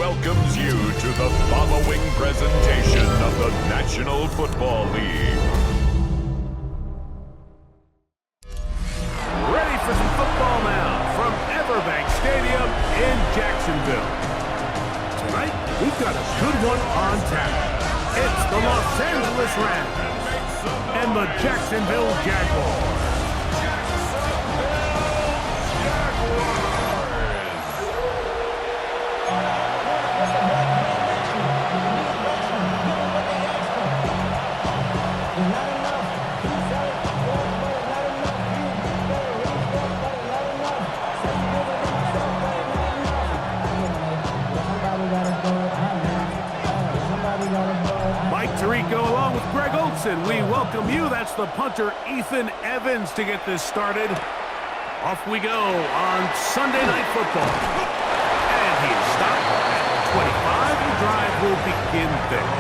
welcomes you to the following presentation of the National Football League. Ready for some football now from Everbank Stadium in Jacksonville. Tonight, we've got a good one on tap. It's the Los Angeles Rams and the Jacksonville Jaguars. Tirico along with Greg Olson. We welcome you. That's the punter, Ethan Evans, to get this started. Off we go on Sunday Night Football. And he is stopped at 25. The drive will begin there.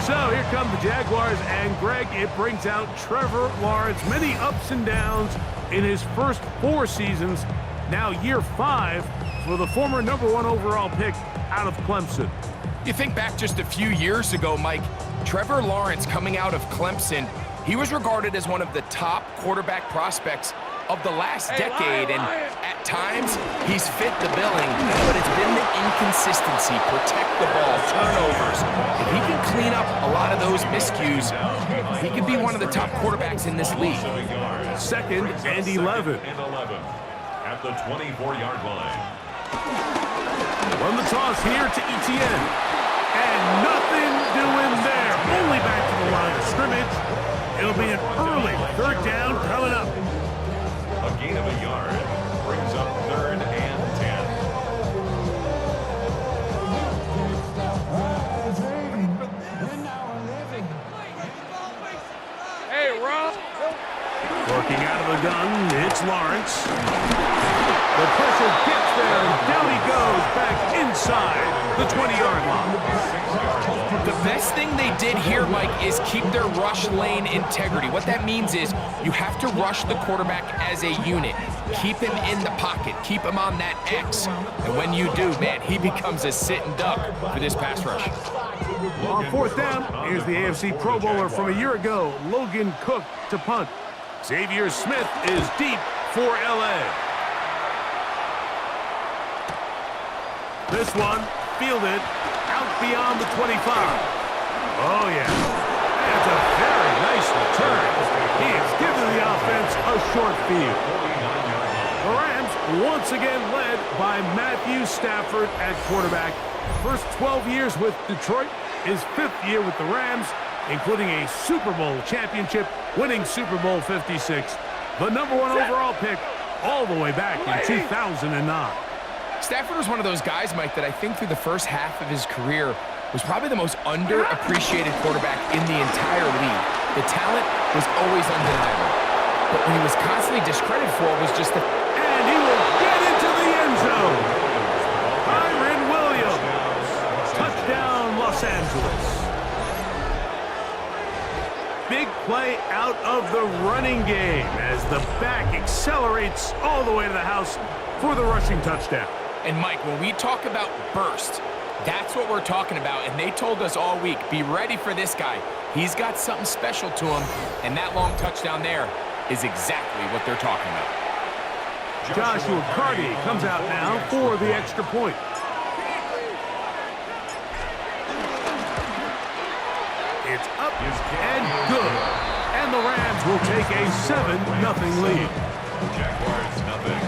So here come the Jaguars, and Greg, it brings out Trevor Lawrence. Many ups and downs in his first 4 seasons. Now year 5 for the former #1 overall pick out of Clemson. You think back just a few years ago, Mike, Trevor Lawrence coming out of Clemson, he was regarded as one of the top quarterback prospects of the last decade, and at times, he's fit the billing, but it's been the inconsistency, protect the ball, turnovers. If he can clean up a lot of those miscues, he could be one of the top quarterbacks in this league. 2nd and 11. At the 24-yard line. Run the toss here to Etienne. And nothing doing there. Only back to the line of scrimmage. It'll be an early 3rd down coming up. A gain of a yard brings up 3rd and 10. Hey, Rob. Working out of the gun, it's Lawrence. The pressure gets there, and down he goes back inside the 20-yard line. The best thing they did here, Mike, is keep their rush lane integrity. What that means is you have to rush the quarterback as a unit. Keep him in the pocket. Keep him on that X. And when you do, man, he becomes a sitting duck for this pass rush. On 4th down, here's the AFC Pro Bowler from a year ago, Logan Cook, to punt. Xavier Smith is deep for L.A. This one fielded out beyond the 25. Oh, yeah. That's a very nice return. He has given the offense a short field. The Rams once again led by Matthew Stafford at quarterback. First 12 years with Detroit, his 5th year with the Rams, including a Super Bowl championship, winning Super Bowl 56. The #1 overall pick all the way back in 2009. Stafford was one of those guys, Mike, that I think through the first half of his career was probably the most underappreciated quarterback in the entire league. The talent was always undeniable. But when he was constantly discredited for was just the... And he will get into the end zone. Kyren Williams. Touchdown, Los Angeles. Big play out of the running game as the back accelerates all the way to the house for the rushing touchdown. And Mike, when we talk about burst, that's what we're talking about. And they told us all week, be ready for this guy. He's got something special to him. And that long touchdown there is exactly what they're talking about. Joshua Carty comes out now for the extra point. It's up and good. And the Rams will take a 7-0 lead. Jaguars nothing.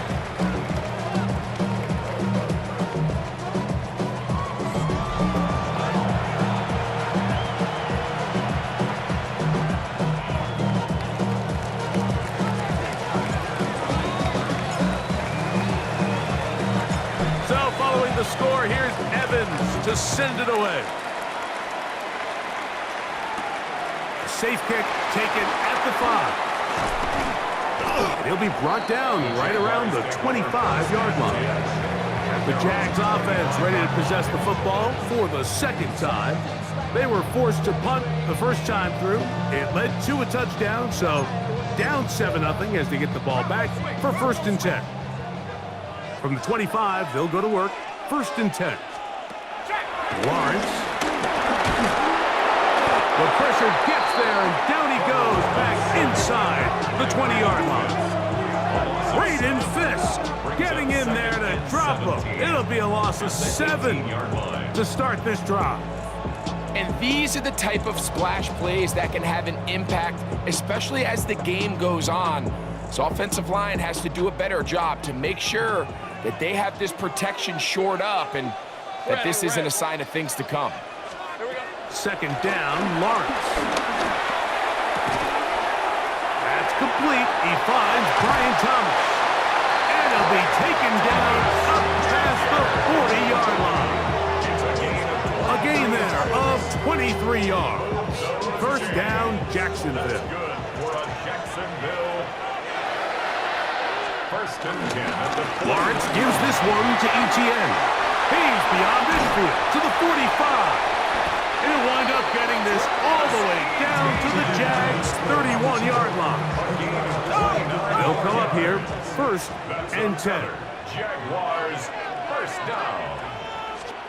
So following the score, here's Evans to send it away. Safe kick taken at the 5. And he'll be brought down right around the 25-yard line. The Jags offense ready to possess the football for the 2nd time. They were forced to punt the first time through. It led to a touchdown, so down 7-0 as they get the ball back for 1st and 10. From the 25, they'll go to work. 1st and 10. Lawrence. The pressure gets there, and down he goes back inside the 20-yard line. Braden Fisk getting in there to drop him. It'll be a loss of 7 to start this drive. And these are the type of splash plays that can have an impact, especially as the game goes on. So offensive line has to do a better job to make sure that they have this protection shored up and that this isn't a sign of things to come. Second down, Lawrence. That's complete. He finds Brian Thomas. And he'll be taken down up past the 40-yard line. A gain there of 23 yards. First down, Jacksonville. Good for a Jacksonville. First and 10 at the 40. Lawrence gives this one to Etienne. He's beyond midfield to the 45. And he'll wind up getting this all the way down to the Jags' 31-yard line. They'll come up here, first and 10. Jaguars, first down.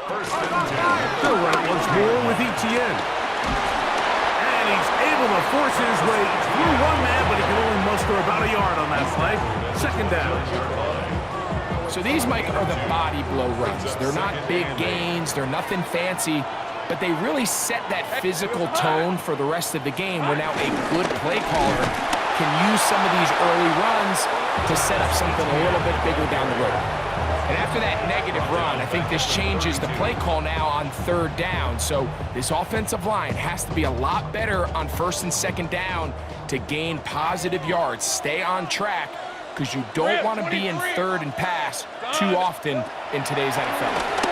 First and 10. They'll run it once more with Etienne. And he's able to force his way through one man, but he can only muster about a yard on that play. Second down. So these, Mike, are the body blow runs. They're not big gains. They're nothing fancy. But they really set that physical tone for the rest of the game where now a good play caller can use some of these early runs to set up something a little bit bigger down the road. And after that negative run, I think this changes the play call now on third down. So this offensive line has to be a lot better on first and second down to gain positive yards. Stay on track because you don't want to be in third and pass too often in today's NFL.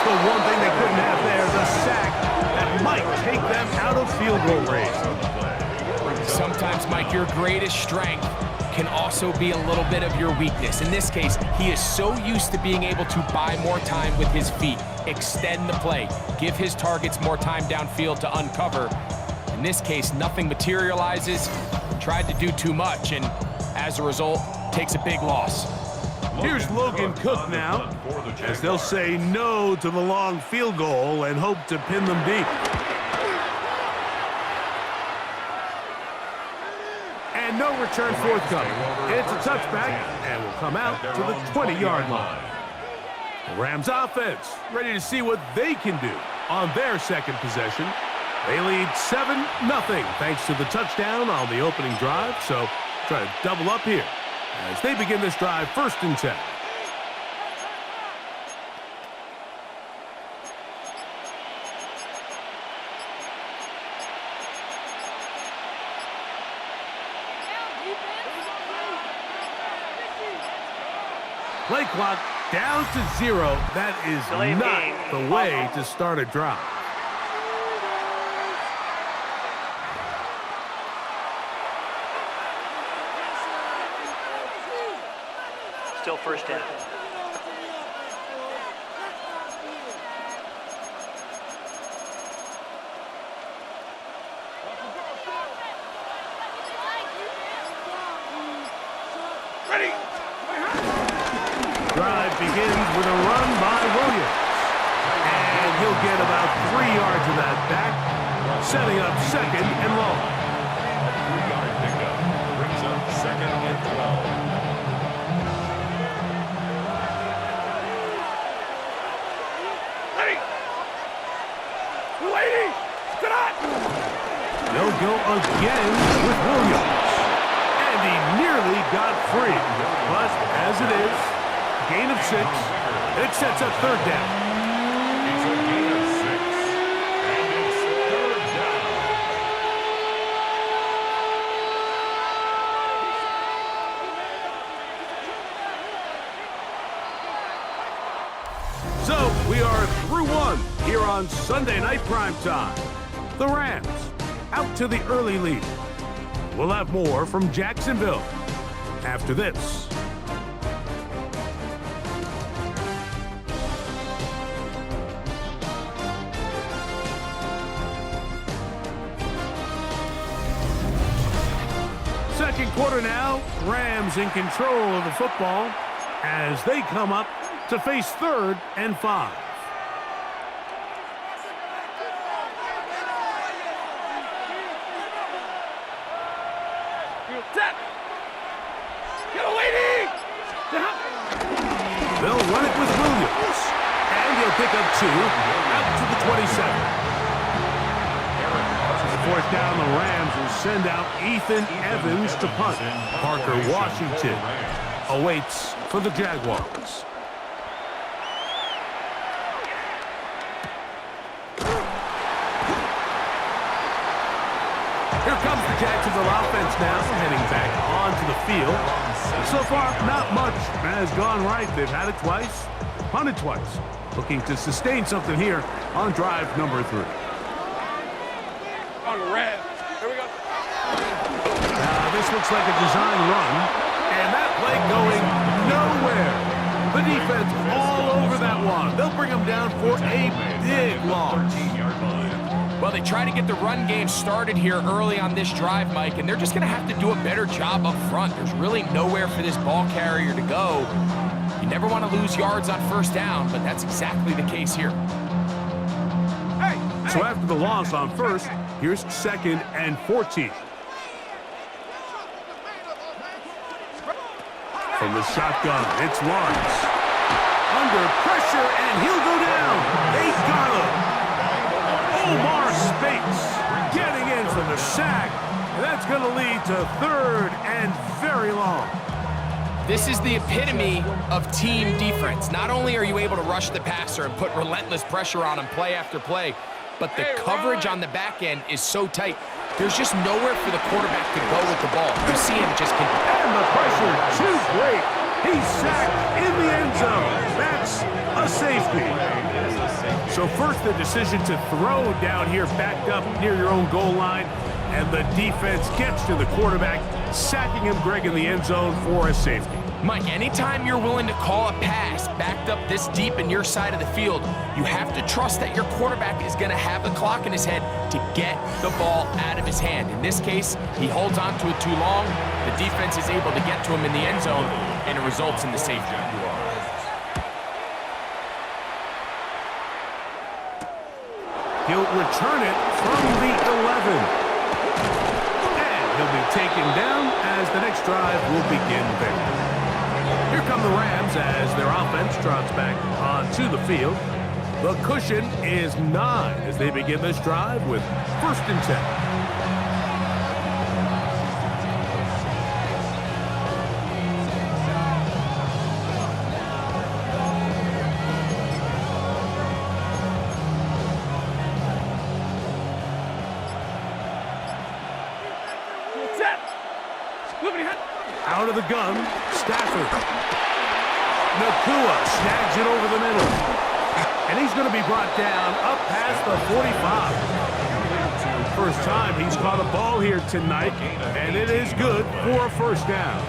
The one thing they couldn't have there, the sack that might take them out of field goal range. Sometimes, Mike, your greatest strength can also be a little bit of your weakness. In this case, he is so used to being able to buy more time with his feet, extend the play, give his targets more time downfield to uncover. In this case, nothing materializes, tried to do too much, and as a result, takes a big loss. Here's Logan Cook now, as they'll say no to the long field goal and hope to pin them deep. And no return forthcoming. It's a touchback, and will come out to the 20-yard line. The Rams offense ready to see what they can do on their second possession. They lead 7-0 thanks to the touchdown on the opening drive, so try to double up here as they begin this drive first and 10. Play clock down to 0. That is not the way to start a drive. Still first down. Ready. Drive begins with a run by Williams. And he'll get about 3 yards of that back, setting up second and long. 3-yard pickup brings up second and 12. They'll go again with Williams. And he nearly got free. But as it is, gain of 6. It sets up third down. It's a gain of 6. And it's third down. So we are through one here on Sunday Night Primetime. The Rams out to the early lead. We'll have more from Jacksonville after this. Second quarter now, Rams in control of the football. as they come up to face 3rd and 5. They'll run it with Williams. And he'll pick up 2 out to the 27. Fourth down, the Rams will send out Ethan Evans to punt. Parker Washington awaits for the Jaguars. Here comes the Jacksonville offense now, heading back onto the field. So far, not much has gone right. They've had it twice, punted twice. Looking to sustain something here on drive number 3. On the red. Here we go. This looks like a design run, and that play going nowhere. The defense all over that one. They'll bring them down for a big loss. Well, they try to get the run game started here early on this drive, Mike, and they're just going to have to do a better job up front. There's really nowhere for this ball carrier to go. You never want to lose yards on first down, but that's exactly the case here. So after the loss on first, here's 2nd and 14. From the shotgun, it's Lawrence. Under pressure, and he'll go down. They got him. Omar Speights getting in for the sack. And that's going to lead to 3rd and very long. This is the epitome of team defense. Not only are you able to rush the passer and put relentless pressure on him play after play, but the coverage on the back end is so tight. There's just nowhere for the quarterback to go with the ball. You see him just and the pressure too great. He's sacked in the end zone. That's a safety. So first, the decision to throw down here, backed up near your own goal line, and the defense gets to the quarterback, sacking him, Greg, in the end zone for a safety. Mike, anytime you're willing to call a pass backed up this deep in your side of the field, you have to trust that your quarterback is going to have the clock in his head to get the ball out of his hand. In this case, he holds on to it too long. The defense is able to get to him in the end zone, and it results in the safety. He'll return it from the 11. And he'll be taken down as the next drive will begin there. Here come the Rams as their offense trots back onto the field. The cushion is 9 as they begin this drive with 1st and 10. Out of the gun, Stafford. Nakua snags it over the middle. And he's going to be brought down up past the 45. First time he's caught a ball here tonight, and it is good for a 1st down.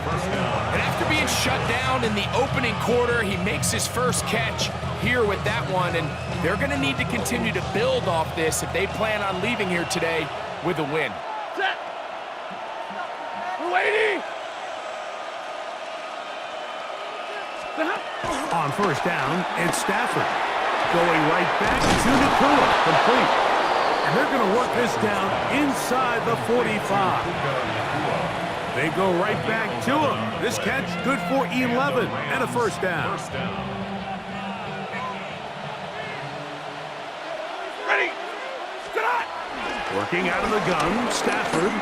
And after being shut down in the opening quarter, he makes his first catch here with that one, and they're going to need to continue to build off this if they plan on leaving here today with a win. Set. We're waiting. On 1st down, it's Stafford. Going right back to Nakua, complete. And they're going to work this down inside the 45. They go right back to him. This catch good for 11 and a 1st down. Ready. Get on. Working out of the gun, Stafford.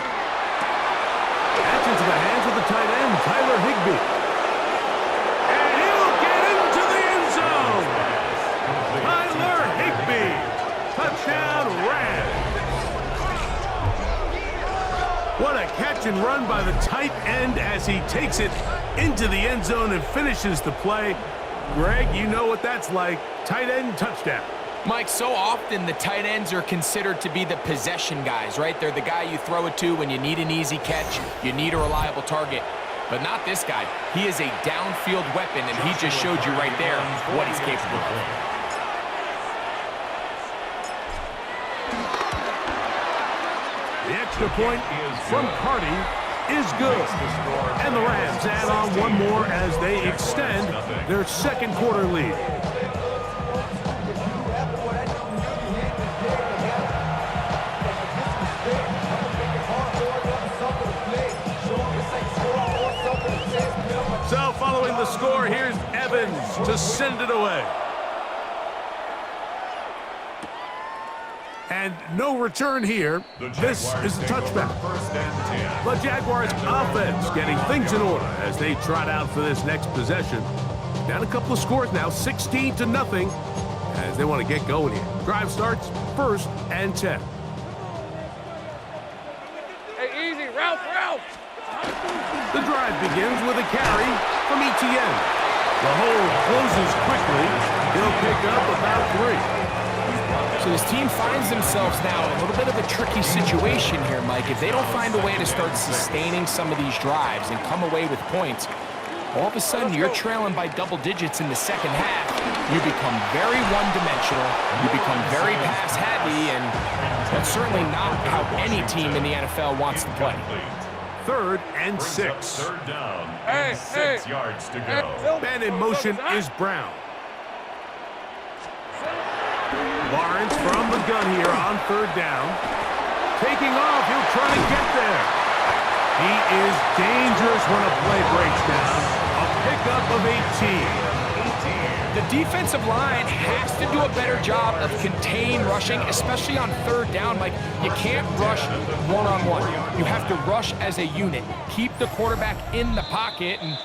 That's into the hands of the tight end, Tyler Higbee. Touchdown, Rams. What a catch and run by the tight end as he takes it into the end zone and finishes the play. Greg, you know what that's like. Tight end touchdown. Mike, so often the tight ends are considered to be the possession guys, right? They're the guy you throw it to when you need an easy catch, you need a reliable target. But not this guy. He is a downfield weapon, and he just showed you right there what he's capable of. The extra point from Carty is good. And the Rams Jags add on one more as they extend their second quarter lead. So following the score, here's Evans to send it away. And no return here. This is a touchback. The Jaguars offense getting things in order as they trot out for this next possession. Down a couple of scores now, 16-0, as they want to get going here. Drive starts 1st and 10. Hey, easy, Ralph. The drive begins with a carry from Etienne. The hole closes quickly. He'll pick up about 3. So this team finds themselves now in a little bit of a tricky situation here, Mike. If they don't find a way to start sustaining some of these drives and come away with points, all of a sudden you're trailing by double digits in the second half. You become very one-dimensional. You become very pass-heavy, and that's certainly not how any team in the NFL wants to play. 3rd and 6. Third down and 6 yards to go. Man in motion is Brown. Lawrence from the gun here on 3rd down. Taking off, he'll try to get there. He is dangerous when a play breaks down. A pickup of 18. The defensive line has to do a better job of contain rushing, especially on 3rd down. Like, you can't rush one-on-one. You have to rush as a unit. Keep the quarterback in the pocket, and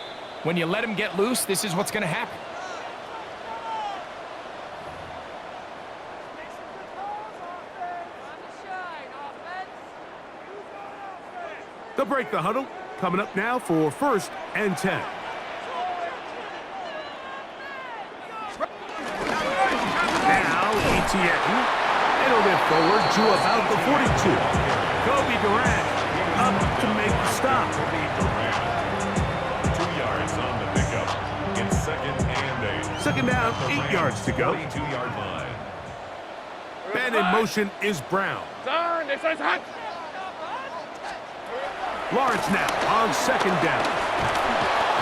when you let him get loose, this is what's going to happen. They'll break the huddle. Coming up now for 1st and 10. Now, Etienne. It'll get forward to about the 42. Kobe Durant up to make the stop. 2 yards on the pickup. It's 2nd and 8. Second down, 8 yards to go. 22-yard line. Man in motion is Brown. Turn, this is hot. Lawrence now on 2nd down.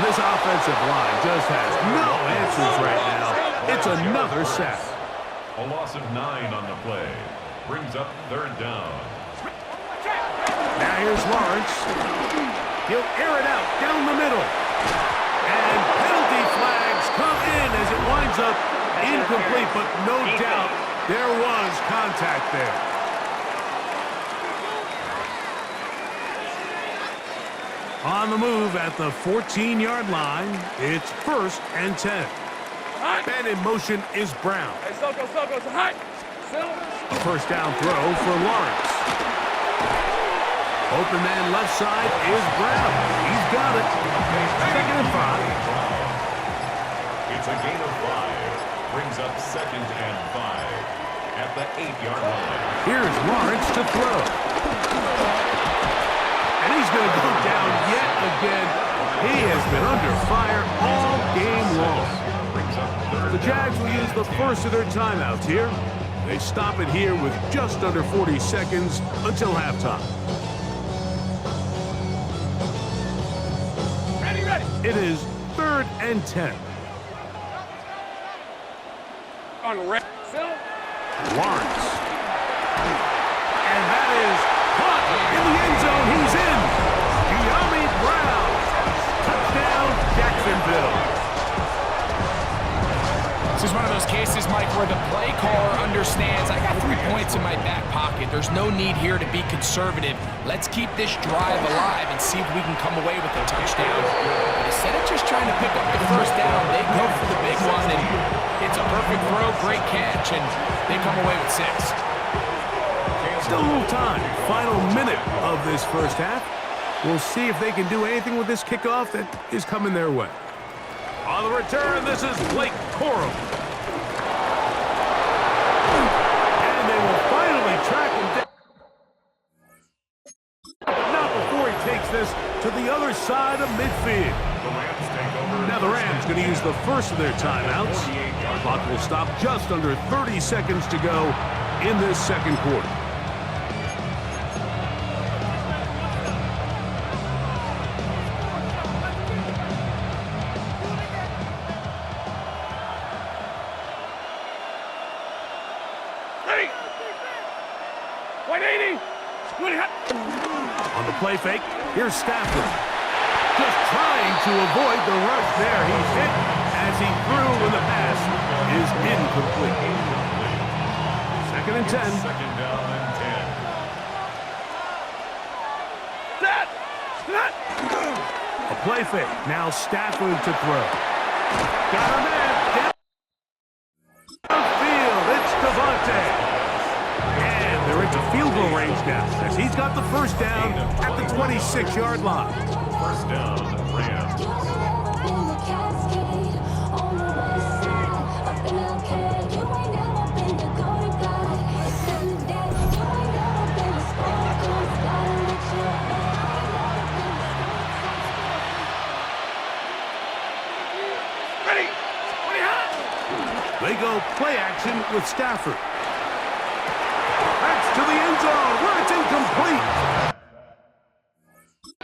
This offensive line just has no answers right now. It's another sack. A loss of 9 on the play. Brings up 3rd down. Now here's Lawrence. He'll air it out down the middle. And penalty flags come in as it winds up incomplete, but no doubt there was contact there. On the move at the 14-yard line, it's 1st and 10. Man in motion is Brown. Hey, Soko, it's hot. A 1st down throw for Lawrence. Open man left side is Brown. He's got it. 2nd and 5. It's a gain of 5. Brings up 2nd and 5 at the 8-yard line. Here's Lawrence to throw. And he's going to go down yet again. He has been under fire all game long. The Jags will use the first of their timeouts here. They stop it here with just under 40 seconds until halftime. Ready. It is 3rd and 10. On red. Lawrence. And that is caught in the end zone. He's in. De'Ami Brown. Touchdown, Jacksonville. This is one of those cases, Mike, where the play caller understands, I got 3 points in my back pocket. There's no need here to be conservative. Let's keep this drive alive and see if we can come away with a touchdown. But instead of just trying to pick up the 1st down, they go for the big one, and it's a perfect throw, great catch, and they come away with 6. Still a little time. Final minute of this 1st half. We'll see if they can do anything with this kickoff that is coming their way. On the return, this is Blake Corum. And they will finally track him down. But not before he takes this to the other side of midfield. Now the Rams going to use the first of their timeouts. The clock will stop just under 30 seconds to go in this second quarter. 80. On the play fake, here's Stafford. Just trying to avoid the rush there. He's hit as he threw when the pass is incomplete. 2nd and 10. Second down and 10. Set. A play fake. Now Stafford to throw. Got a man downfield. It's Devontae. And they're into field goal range now as he's got the first down at the 26-yard line. First down, Rams. Ready. They go play action with Stafford. That's to the end zone where it's incomplete.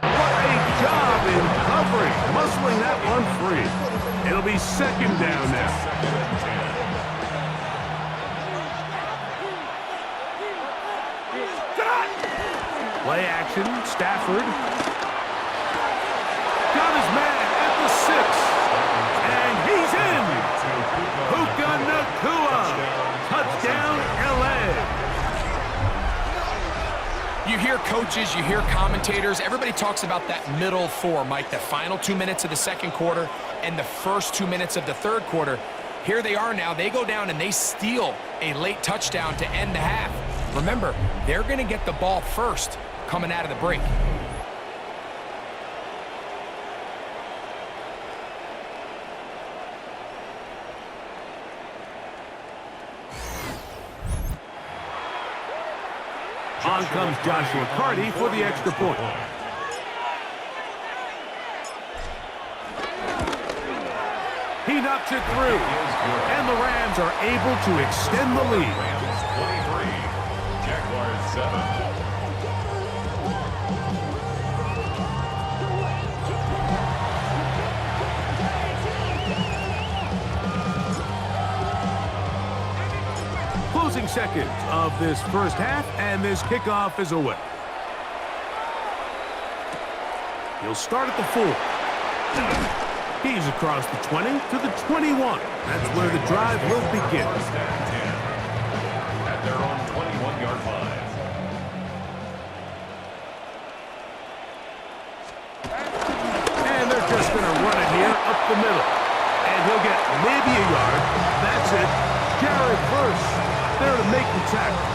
What a job in covering, muscling that one free. It'll be 2nd down now. Play action, Stafford. Got his man at the 6. And he's in. Puka Nacua. Touchdown, LA. You hear coaches, you hear commentators, everybody talks about that middle 4, Mike, the final 2 minutes of the second quarter and the first 2 minutes of the third quarter. Here they are now. They go down and they steal a late touchdown to end the half. Remember, they're going to get the ball first coming out of the break. On comes Joshua Carty for the extra point. He knocks it through, and the Rams are able to extend the lead. Rams 23, Jaguars 7. Closing seconds of this first half, and this kickoff is away. He'll start at the 4. He's across the 20 to the 21. That's where the drive will begin. First and 10 at their own 21-yard line. And they're just going to run it here up the middle. And he'll get maybe a yard. That's it. Jared first there to make the tackle.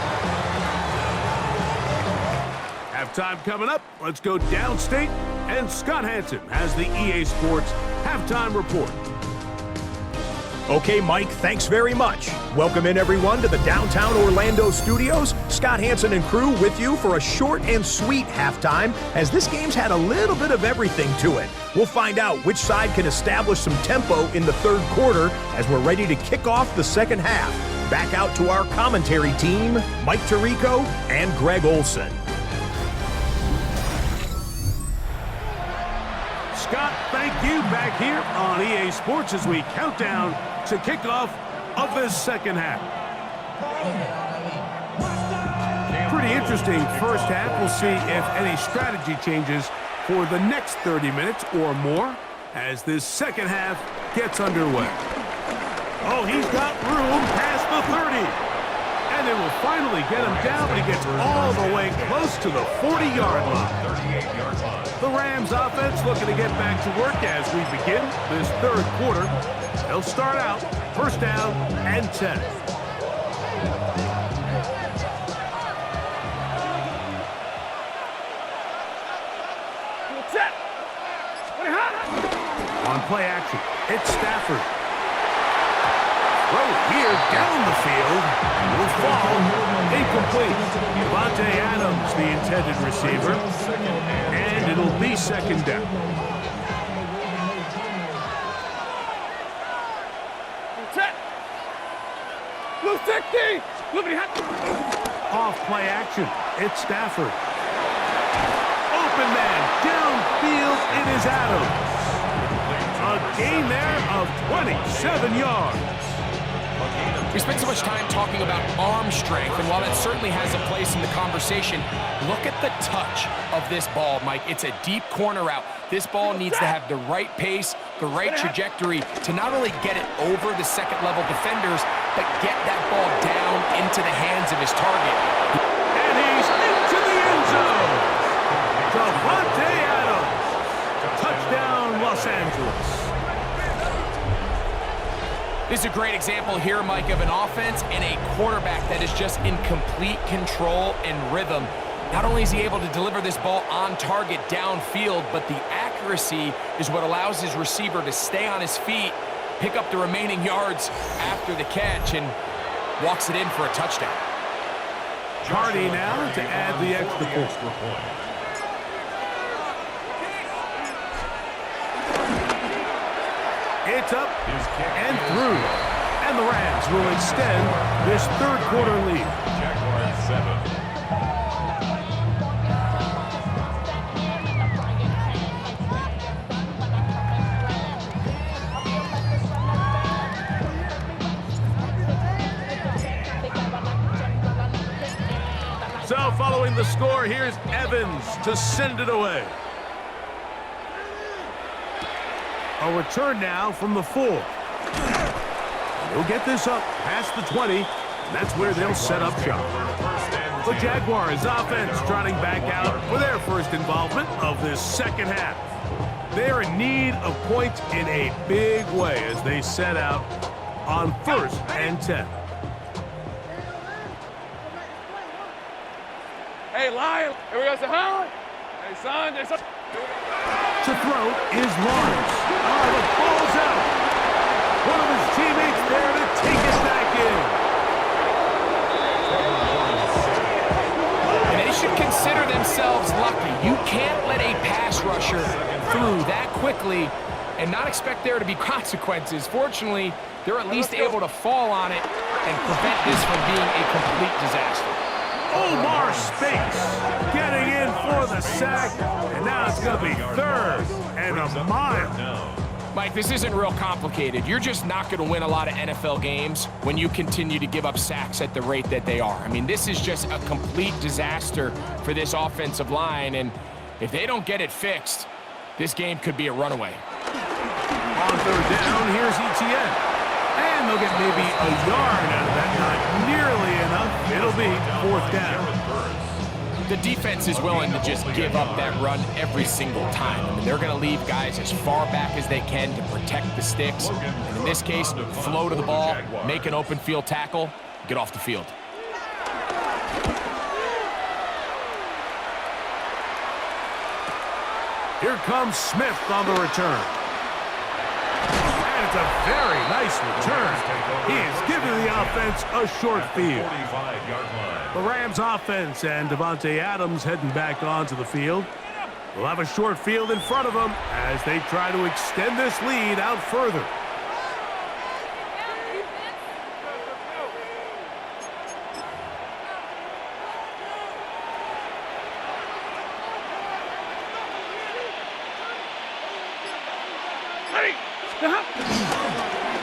Halftime coming up. Let's go downstate. And Scott Hansen has the EA Sports Halftime Report. Okay, Mike, thanks very much. Welcome in, everyone, to the downtown Orlando studios. Scott Hansen and crew with you for a short and sweet halftime, as this game's had a little bit of everything to it. We'll find out which side can establish some tempo in the third quarter as we're ready to kick off the second half. Back out to our commentary team, Mike Tirico and Greg Olson. Scott, thank you back here on EA Sports as we count down to kickoff of this second half. Pretty interesting first half. We'll see if any strategy changes for the next 30 minutes or more as this second half gets underway. Oh, he's got room past the 30. And they will finally get him down, but he gets all the way close to the 40-yard line. 38-yard line. The Rams offense looking to get back to work as we begin this third quarter. They'll start out first down and 10. Set. On play action, it's Stafford. Throw here down the field. Will fall. Incomplete. Devontae Adams, the intended receiver. And it'll be second down. Set. Blue 60. Off play action, it's Stafford. Open man, downfield, it is Adams. A gain there of 27 yards. We spent so much time talking about arm strength, and while that certainly has a place in the conversation, look at the touch of this ball, Mike. It's a deep corner route. This ball needs to have the right pace, the right trajectory to not only get it over the second-level defenders, but get that ball down into the hands of his target. And he's into the end zone. Davante Adams. Touchdown, Los Angeles. This is a great example here, Mike, of an offense and a quarterback that is just in complete control and rhythm. Not only is he able to deliver this ball on target downfield, but the accuracy is what allows his receiver to stay on his feet, pick up the remaining yards after the catch, and walks it in for a touchdown. Hardy now to add the extra point. It's up and through. And the Rams will extend this third quarter lead. Jaguars 7. So following the score, here's Evans to send it away. A return now from the 4. He'll get this up past the 20, and that's where they'll set up shop. The Jaguars offense trotting back out for their first involvement of this second half. They're in need of points in a big way as they set out on 1st and 10. Hey, Lion. Here we go, say hi. Hey, son. There's some... To throw is Lawrence. Oh, the ball's out. One of his teammates there to take it back in. And they should consider themselves lucky. You can't let a pass rusher through that quickly and not expect there to be consequences. Fortunately, they're at least able to fall on it and prevent this from being a complete disaster. Omar Spinks getting in for the sack, and now it's going to be 3rd and a mile. Mike, this isn't real complicated. You're just not going to win a lot of NFL games when you continue to give up sacks at the rate that they are. I mean, this is just a complete disaster for this offensive line, and if they don't get it fixed, this game could be a runaway. On 3rd down, here's Etienne. And they'll get maybe a yard out of that. Not nearly enough. It'll be 4th down. The defense is willing to just give up that run every single time. I mean, they're going to leave guys as far back as they can to protect the sticks. And in this case, flow to the ball, make an open field tackle, get off the field. Here comes Smith on the return. And it's a very nice return. He is giving the offense a short field. The Rams offense and Davante Adams heading back onto the field. They'll have a short field in front of them as they try to extend this lead out further.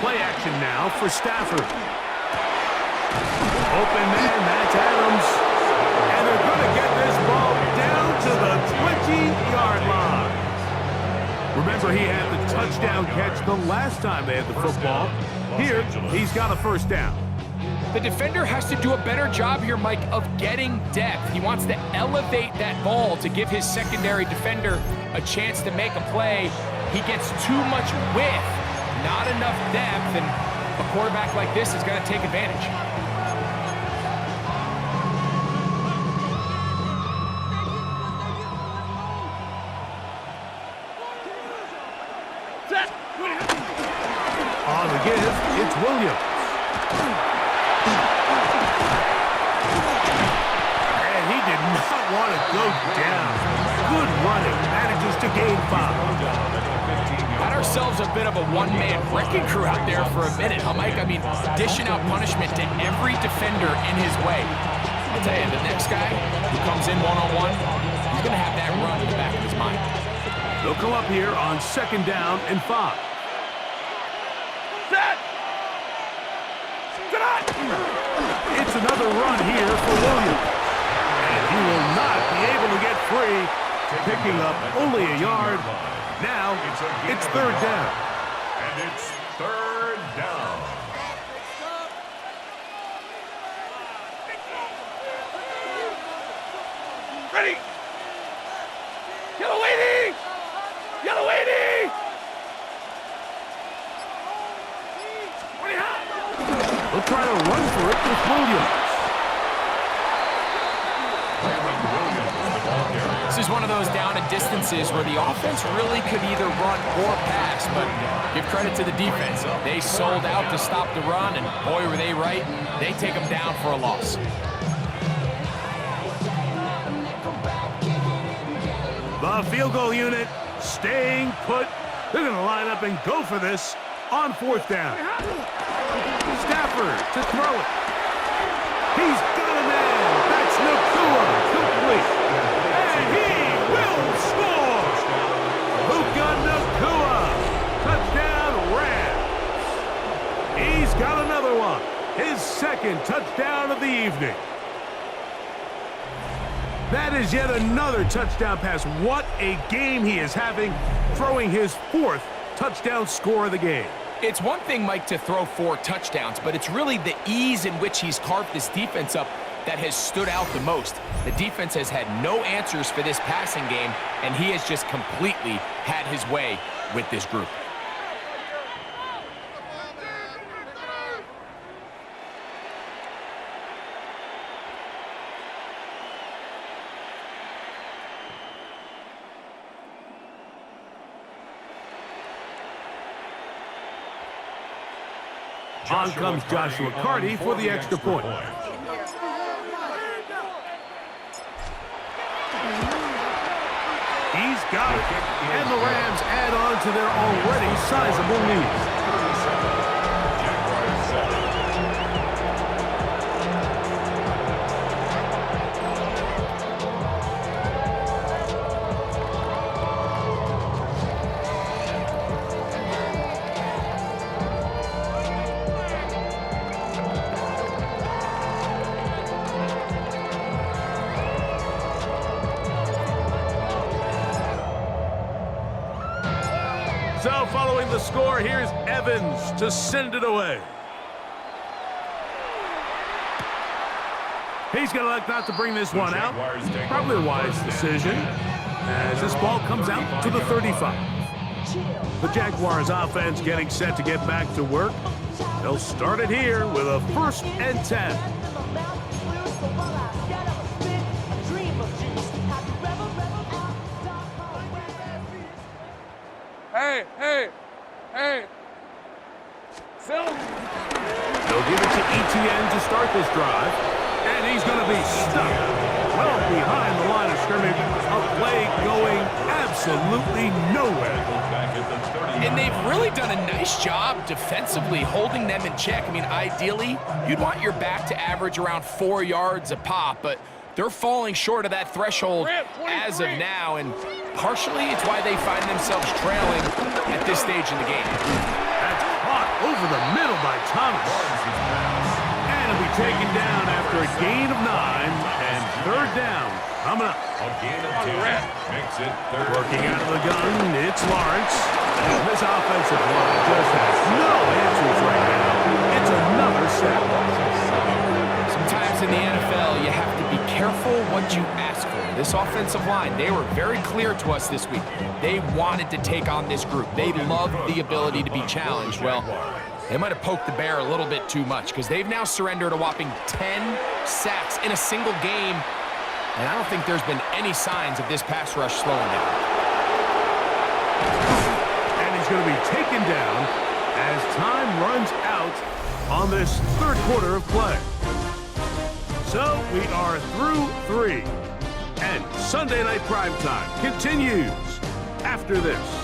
Play action now for Stafford. Open man, that's Adams. And they're going to get this ball down to the 20-yard line. Remember, he had the touchdown catch the last time they had the football. Here, he's got a 1st down. The defender has to do a better job here, Mike, of getting depth. He wants to elevate that ball to give his secondary defender a chance to make a play. He gets too much width, not enough depth, and a quarterback like this is going to take advantage. On the give, it's Williams. And he did not want to go down. Good running, manages to gain 5. Got ourselves a bit of a one-man wrecking crew out there for a minute, huh, Mike? I mean, dishing out punishment to every defender in his way. I'll tell you, the next guy who comes in one-on-one, he's going to have that run in the back of his mind. They'll come up here on 2nd down and 5. Set! It's another run here for Williams. And he will not be able to get free, picking up only a yard. Now, it's third down. And it's third down. Ready! Yellow lady! Yellow lady! They'll try to run for it with Williams. This is one of those down and distances where the offense really could either run or pass, but give credit to the defense. They sold out to stop the run, and boy, were they right. They take them down for a loss. The field goal unit staying put. They're going to line up and go for this on fourth down. Stafford to throw it. He's got a man. That's Nakua. Complete. And he will score. Luka Nakua. Touchdown, Rams. He's got another one. His second touchdown of the evening. That is yet another touchdown pass. What a game he is having, throwing his fourth touchdown score of the game. It's one thing, Mike, to throw 4 touchdowns, but it's really the ease in which he's carved this defense up that has stood out the most. The defense has had no answers for this passing game, and he has just completely had his way with this group. On comes Joshua Carty for the extra point. He's got it. And the Rams add on to their already sizable lead. So following the score, here's Evans to send it away. He's going to elect not to bring this one out. Probably a wise decision as this ball comes out to the 35. The Jaguars offense getting set to get back to work. They'll start it here with a 1st and 10. Hey! Phil! They'll give it to ETN to start this drive, and he's going to be stuck well behind the line of scrimmage. A play going absolutely nowhere. And they've really done a nice job defensively holding them in check. I mean, ideally, you'd want your back to average around 4 yards a pop, but they're falling short of that threshold as of now, and partially it's why they find themselves trailing at this stage in the game. That's caught over the middle by Thomas. And it'll be taken down after a gain of 9, and third down coming up. A gain of 10 makes it third. Working out of the gun, it's Lawrence. And this offensive line just has no answers right now. It's another sack. Sometimes in the NFL, you have to be careful what you ask for. This offensive line, they were very clear to us this week. They wanted to take on this group. They loved the ability to be challenged. Well, they might have poked the bear a little bit too much because they've now surrendered a whopping 10 sacks in a single game, and I don't think there's been any signs of this pass rush slowing down. And he's going to be taken down as time runs out on this third quarter of play. So we are through 3, and Sunday Night Primetime continues after this.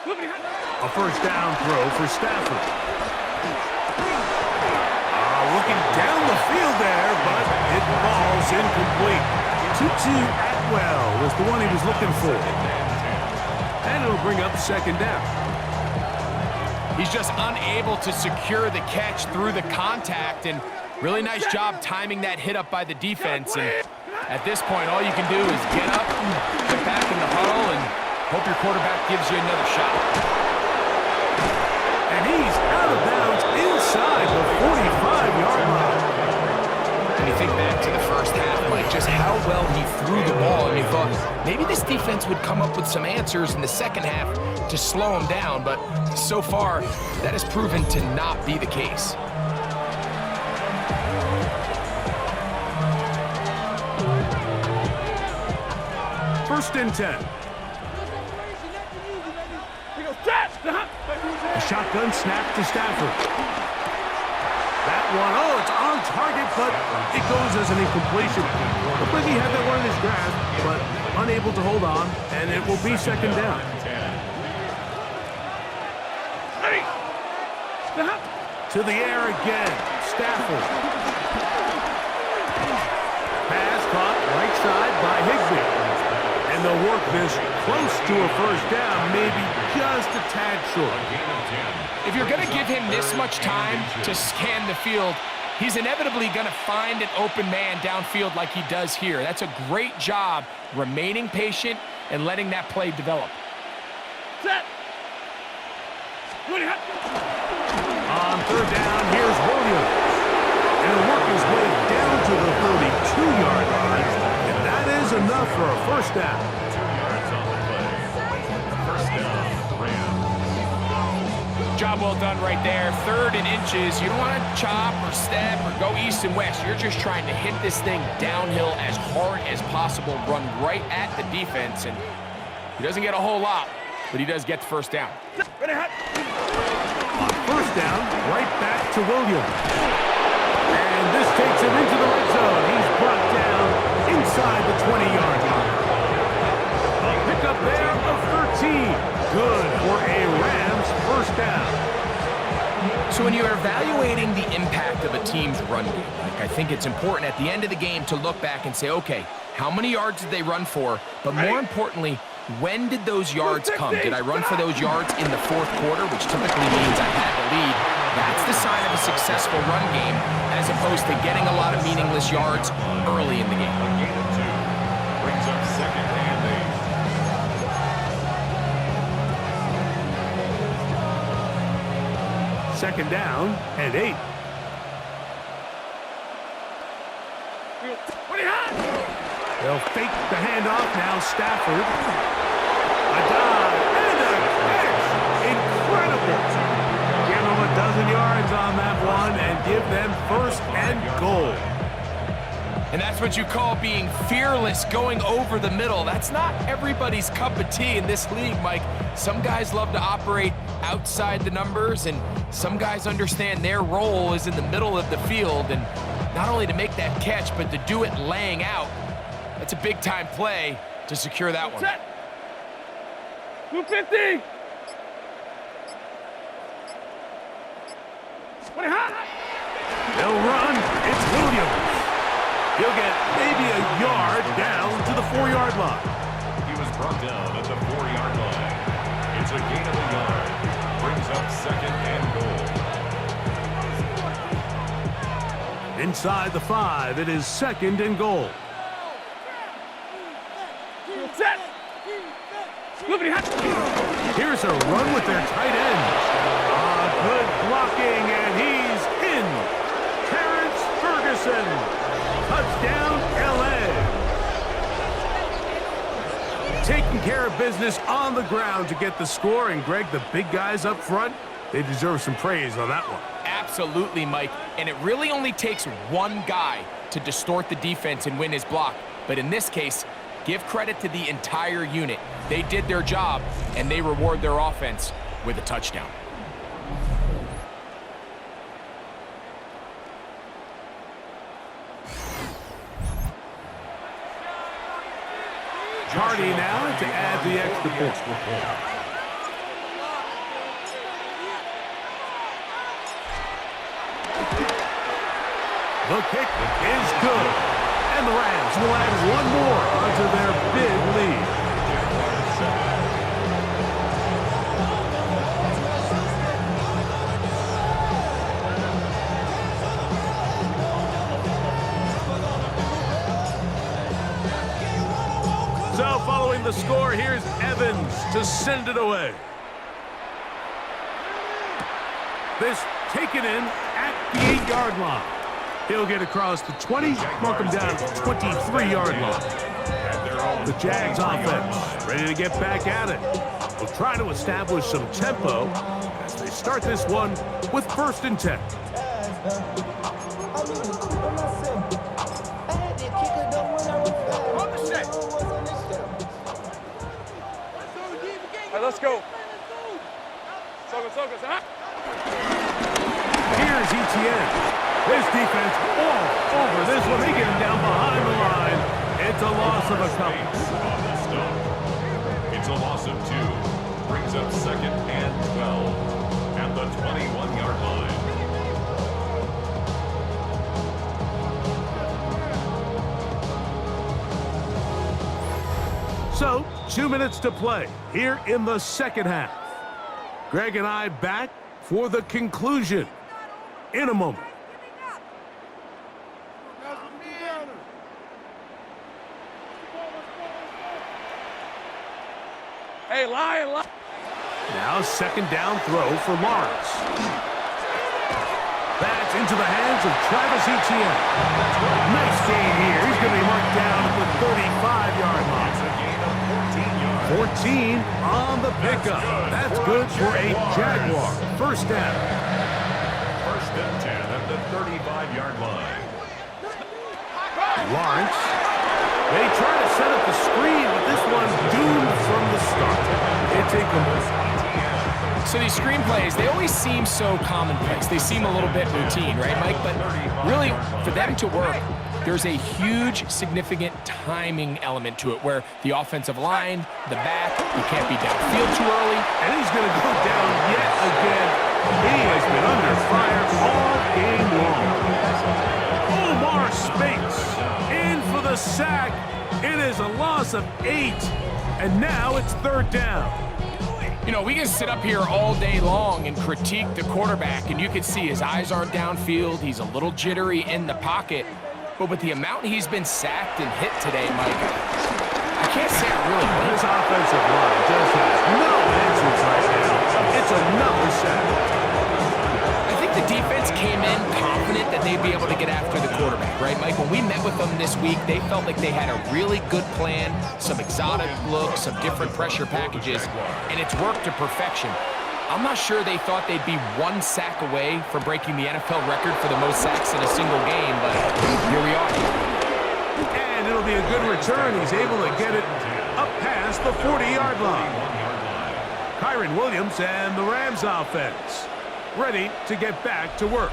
A first down throw for Stafford. Looking down the field there, but it falls incomplete. Tutu Atwell was the one he was looking for. And it'll bring up second down. He's just unable to secure the catch through the contact, and really nice job timing that hit up by the defense. And at this point, all you can do is get up, get back in the huddle, and hope your quarterback gives you another shot. And he's out of bounds inside the 45-yard line. When you think back to the first half, Mike, just how well he threw the ball, and you thought maybe this defense would come up with some answers in the second half to slow him down, but so far, that has proven to not be the case. First and 10. A shotgun snap to Stafford. That one, oh, it's on target, but it goes as an incompletion. Looked like he had that one in his grasp, but unable to hold on, and it will be second down. To the air again, Stafford. Pass caught right side by Higbee. And they'll work this close to a first down, maybe just a tad short. If you're going to give him this much time to scan the field, he's inevitably going to find an open man downfield like he does here. That's a great job remaining patient and letting that play develop. Set. On third down, here's Williams. And he'll work his way down to the 32-yard line. And that is enough for a first down. 2 yards on the play. First down, Rams. Job well done right there. 3rd and inches. You don't want to chop or step or go east and west. You're just trying to hit this thing downhill as hard as possible, run right at the defense. And he doesn't get a whole lot, but he does get the first down. On first down, right back to Williams. And this takes him into the red zone. He's brought down inside the 20-yard line. A pickup there of 13. Good for a Rams first down. So when you're evaluating the impact of a team's run game, I think it's important at the end of the game to look back and say, okay, how many yards did they run for? But more importantly, when did those yards come? Did I run for those yards in the 4th quarter, which typically means I had the lead? That's the sign of a successful run game, as opposed to getting a lot of meaningless yards early in the game. A gain of 2 brings up second and 8. Second down and 8. They'll fake the handoff now. Stafford. A dive and a catch. Incredible. Give them a dozen yards on that one and give them first and goal. And that's what you call being fearless, going over the middle. That's not everybody's cup of tea in this league, Mike. Some guys love to operate outside the numbers, and some guys understand their role is in the middle of the field, and not only to make that catch, but to do it laying out. That's a big-time play to secure that one. 250. They'll run. It's Williams. He'll get maybe a yard down to the 4-yard line. He was brought down at the 4-yard line. It's a gain of a yard. Brings up second and goal. Inside the 5, it is second and goal. Set. Here's a run with their tight end. Good blocking, and he's in. Terrence Ferguson. Touchdown, L.A. Taking care of business on the ground to get the score. And, Greg, the big guys up front, they deserve some praise on that one. Absolutely, Mike. And it really only takes one guy to distort the defense and win his block. But in this case, give credit to the entire unit. They did their job, and they reward their offense with a touchdown. Hardy now to add the extra point. The kick is good. And the Rams will add one more onto their big lead. So following the score, here's Evans to send it away. This taken in at the 8-yard line. He'll get across the 20, mark him down at the 23-yard line. The Jags offense ready to get back at it. They'll try to establish some tempo as they start this one with 1st and 10. Hey, let's go. Here's ETN. His defense all over this one. They get him down behind the line. It's a loss of a couple. It's a loss of 2. Brings up 2nd and 12 at the 21-yard line. So, 2 minutes to play here in the second half. Greg and I back for the conclusion in a moment. Hey, Lion. Now 2nd down throw for Lawrence. That's into the hands of Travis Etienne. Nice gain here. He's going to be marked down at the 35-yard line. 14 on the pickup. That's good for a Jaguar. 1st down. 1st and 10 at the 35-yard line. Lawrence. They try to set up the screen, but this one's doomed from the start. It's incomplete. So these screen plays, they always seem so commonplace. They seem a little bit routine, right, Mike? But really, for them to work, there's a huge, significant timing element to it where the offensive line, the back, you can't be downfield too early. And he's going to go down yet again. He has been under fire all game long. Omar Speights in for the sack. It is a loss of 8. And now it's 3rd down. You know, we can sit up here all day long and critique the quarterback, and you can see his eyes aren't downfield. He's a little jittery in the pocket. But with the amount he's been sacked and hit today, Mike, I can't say I really like This offensive line just has no answers right now. It's another sack. I think the defense came in confident that they'd be able to get after the quarterback, right, Mike? When we met with them this week, they felt like they had a really good plan, some exotic looks, some different pressure packages, and it's worked to perfection. I'm not sure they thought they'd be 1 sack away from breaking the NFL record for the most sacks in a single game, but here we are. And it'll be a good return. He's able to get it up past the 40-yard line. Kyron Williams and the Rams offense ready to get back to work.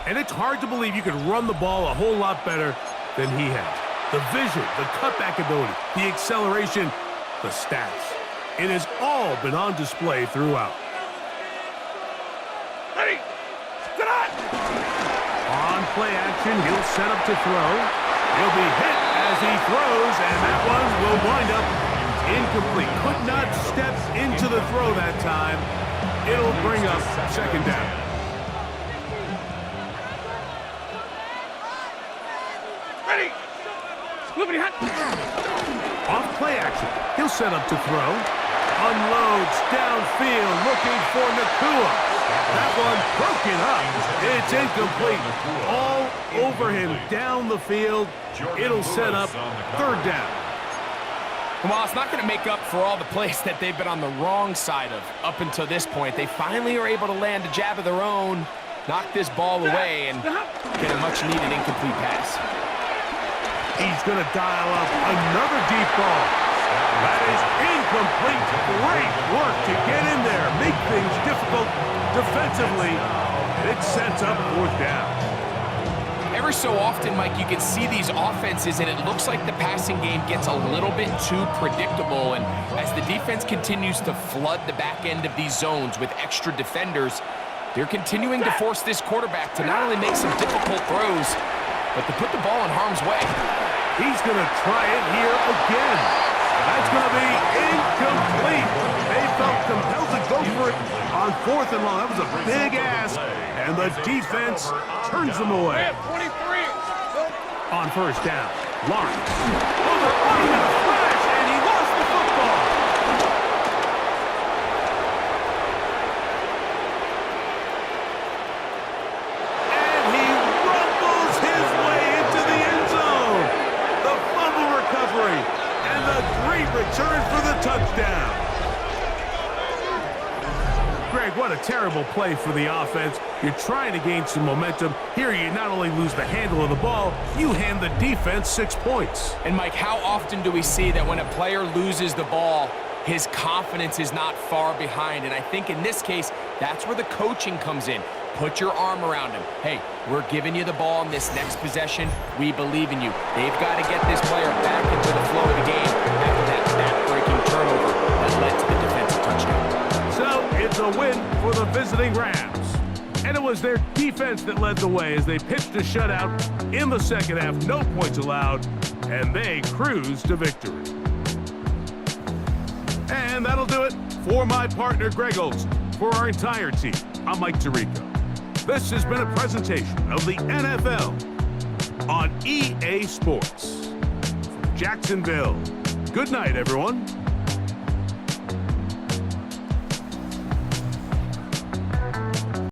And it's hard to believe you can run the ball a whole lot better than he has. The vision, the cutback ability, the acceleration, the stats. It has all been on display throughout. Ready. Tonight. On play action, he'll set up to throw. He'll be hit as he throws, and that one will wind up incomplete. Could not step into the throw that time. It'll bring up 2nd down. Ready. Loopity hot. Off play action, he'll set up to throw. Unloads downfield, looking for Nakua. That one broken up. It's incomplete. All over him down the field. It'll set up 3rd down. Well, it's not going to make up for all the plays that they've been on the wrong side of up until this point. They finally are able to land a jab of their own, knock this ball away, and get a much-needed incomplete pass. He's going to dial up another deep ball. That is incomplete. Great work to get in there, make things difficult defensively. It sets up 4th down. Every so often, Mike, you can see these offenses, and it looks like the passing game gets a little bit too predictable. And as the defense continues to flood the back end of these zones with extra defenders, They're continuing to force this quarterback to not only make some difficult throws, but to put the ball in harm's way. He's going to try it here again. That's going to be incomplete. They felt compelled to go for it on 4th and long. That was a big ask, and the defense turns them away. 23. On 1st down, Lawrence. Overrunning in a flash, and he lost the football. And he rumbles his way into the end zone. The fumble recovery, and the great return for the touchdown. Greg, what a terrible play for the offense. You're trying to gain some momentum. Here you not only lose the handle of the ball, you hand the defense 6 points. And Mike, how often do we see that when a player loses the ball, his confidence is not far behind? And I think in this case, that's where the coaching comes in. Put your arm around him. Hey, we're giving you the ball in this next possession. We believe in you. They've got to get this player back into the flow of the game after that back-breaking turnover that led to the defensive touchdown. So it's a win for the visiting Rams. And it was their defense that led the way as they pitched a shutout in the second half. No points allowed, and they cruised to victory. And that'll do it for my partner, Greg Olson. For our entire team, I'm Mike Tirico. This has been a presentation of the NFL on EA Sports. From Jacksonville, good night, everyone.